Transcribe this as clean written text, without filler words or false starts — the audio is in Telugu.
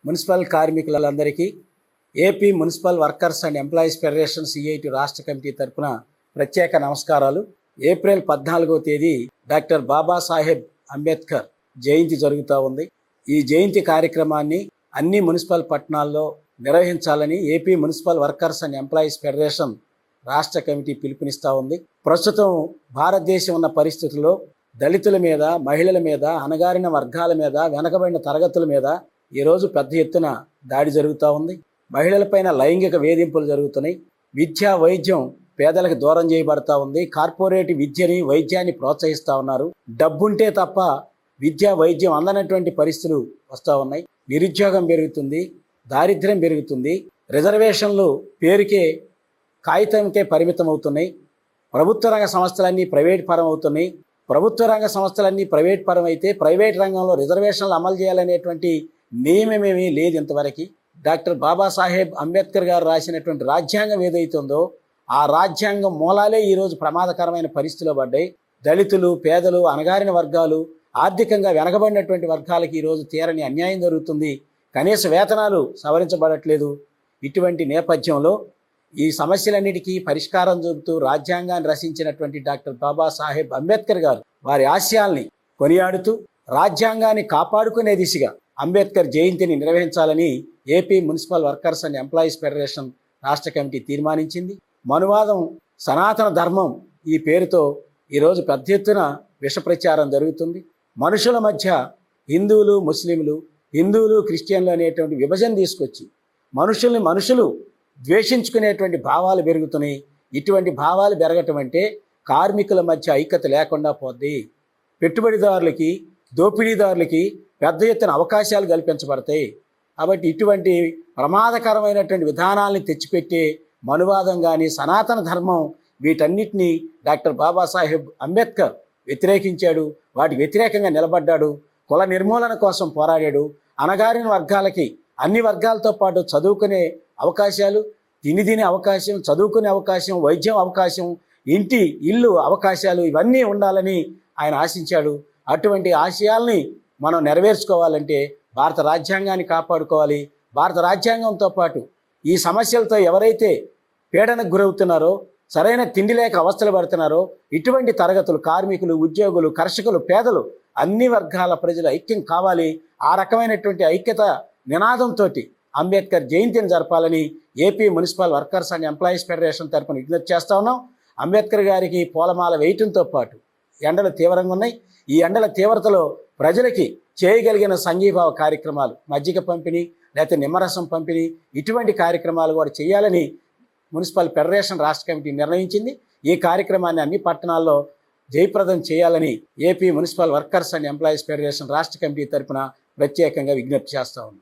మున్సిపల్ కార్మికులందరికీ AP municipal workers and employees federation CIT రాష్ట్ర కమిటీ తరఫున ప్రత్యేక నమస్కారాలు. ఏప్రిల్ 14వ తేదీ డాక్టర్ బాబాసాహెబ్ అంబేద్కర్ జయంతి జరుగుతూ ఉంది. ఈ జయంతి కార్యక్రమాన్ని అన్ని మున్సిపల్ పట్టణాల్లో నిర్వహించాలని AP municipal workers and employees federation రాష్ట్ర కమిటీ పిలుపునిస్తూ ఉంది. ప్రస్తుతం భారతదేశం ఉన్న పరిస్థితుల్లో దళితుల మీద, మహిళల మీద, అణగారిన వర్గాల మీద, వెనకబడిన తరగతుల మీద ఈరోజు పెద్ద ఎత్తున దాడి జరుగుతూ ఉంది. మహిళలపైన లైంగిక వేధింపులు జరుగుతున్నాయి. విద్య, వైద్యం పేదలకు దూరం చేయబడతా ఉంది. కార్పొరేట్ విద్యని, వైద్యాన్ని ప్రోత్సహిస్తూ ఉన్నారు. డబ్బుంటే తప్ప విద్య, వైద్యం అందనటువంటి పరిస్థితులు వస్తూ ఉన్నాయి. నిరుద్యోగం పెరుగుతుంది, దారిద్ర్యం పెరుగుతుంది. రిజర్వేషన్లు పేరుకే, కాగితంకే పరిమితం అవుతున్నాయి. ప్రభుత్వ రంగ సంస్థలన్నీ ప్రైవేట్ పరం అవుతున్నాయి. ప్రభుత్వ రంగ సంస్థలన్నీ ప్రైవేట్ పరం అయితే ప్రైవేట్ రంగంలో రిజర్వేషన్లు అమలు చేయాలనేటువంటి నియమమేమీ లేదు ఇంతవరకు. డాక్టర్ బాబాసాహెబ్ అంబేద్కర్ గారు రాసినటువంటి రాజ్యాంగం ఏదైతుందో ఆ రాజ్యాంగం మూలాలే ఈరోజు ప్రమాదకరమైన పరిస్థితిలో పడ్డాయి. దళితులు, పేదలు, అణగారిన వర్గాలు, ఆర్థికంగా వెనకబడినటువంటి వర్గాలకి ఈరోజు తీరని అన్యాయం జరుగుతుంది. కనీస వేతనాలు సవరించబడట్లేదు. ఇటువంటి నేపథ్యంలో ఈ సమస్యలన్నిటికీ పరిష్కారం చూపుతూ రాజ్యాంగాన్ని రచించినటువంటి డాక్టర్ బాబాసాహెబ్ అంబేద్కర్ గారు వారి ఆశయాల్ని కొనియాడుతూ రాజ్యాంగాన్ని కాపాడుకునే దిశగా అంబేద్కర్ జయంతిని నిర్వహించాలని AP municipal workers and employees federation రాష్ట్ర కమిటీ తీర్మానించింది. మనువాదం, సనాతన ధర్మం ఈ పేరుతో ఈరోజు పెద్ద ఎత్తున విష ప్రచారం జరుగుతుంది. మనుషుల మధ్య హిందువులు, ముస్లింలు, హిందువులు, క్రిస్టియన్లు అనేటువంటి విభజన తీసుకొచ్చి మనుషులు ద్వేషించుకునేటువంటి భావాలు పెరుగుతున్నాయి. ఇటువంటి భావాలు పెరగటం అంటే కార్మికుల మధ్య ఐక్యత లేకుండా పోద్ది. పెట్టుబడిదారులకి, దోపిడీదారులకి పెద్ద ఎత్తున అవకాశాలు కల్పించబడతాయి. కాబట్టి ఇటువంటి ప్రమాదకరమైనటువంటి విధానాల్ని తెచ్చిపెట్టే మనువాదం కానీ, సనాతన ధర్మం, వీటన్నిటినీ డాక్టర్ బాబాసాహెబ్ అంబేద్కర్ వ్యతిరేకించాడు. వాటి వ్యతిరేకంగా నిలబడ్డాడు. కుల నిర్మూలన కోసం పోరాడాడు. అణగారిన వర్గాలకి అన్ని వర్గాలతో పాటు చదువుకునే అవకాశాలు, తినే అవకాశం, చదువుకునే అవకాశం, వైద్యం అవకాశం, ఇల్లు అవకాశాలు ఇవన్నీ ఉండాలని ఆయన ఆశించాడు. అటువంటి ఆశయాల్ని మనం నెరవేర్చుకోవాలంటే భారత రాజ్యాంగాన్ని కాపాడుకోవాలి. భారత రాజ్యాంగంతో పాటు ఈ సమస్యలతో ఎవరైతే పీడనకు గురవుతున్నారో, సరైన తిండి లేక అవస్థలు పడుతున్నారో ఇటువంటి తరగతులు, కార్మికులు, ఉద్యోగులు, కర్షకులు, పేదలు, అన్ని వర్గాల ప్రజలు ఐక్యం కావాలి. ఆ రకమైనటువంటి ఐక్యత నినాదంతో అంబేద్కర్ జయంతిని జరపాలని AP municipal workers and employees federation తరఫున విజ్ఞప్తి చేస్తూ ఉన్నాం. అంబేద్కర్ గారికి పూలమాల వేయటంతో పాటు ఎండలు తీవ్రంగా ఉన్నాయి. ఈ ఎండల తీవ్రతలో ప్రజలకి చేయగలిగిన సంఘీభావ కార్యక్రమాలు, మజ్జిగ పంపిణీ, లేకపోతే నిమ్మరసం పంపిణీ, ఇటువంటి కార్యక్రమాలు కూడా చేయాలని మున్సిపల్ ఫెడరేషన్ రాష్ట్ర కమిటీ నిర్ణయించింది. ఈ కార్యక్రమాన్ని అన్ని పట్టణాల్లో జయప్రదం చేయాలని AP municipal workers and employees federation రాష్ట్ర కమిటీ తరఫున ప్రత్యేకంగా విజ్ఞప్తి చేస్తూ ఉంది.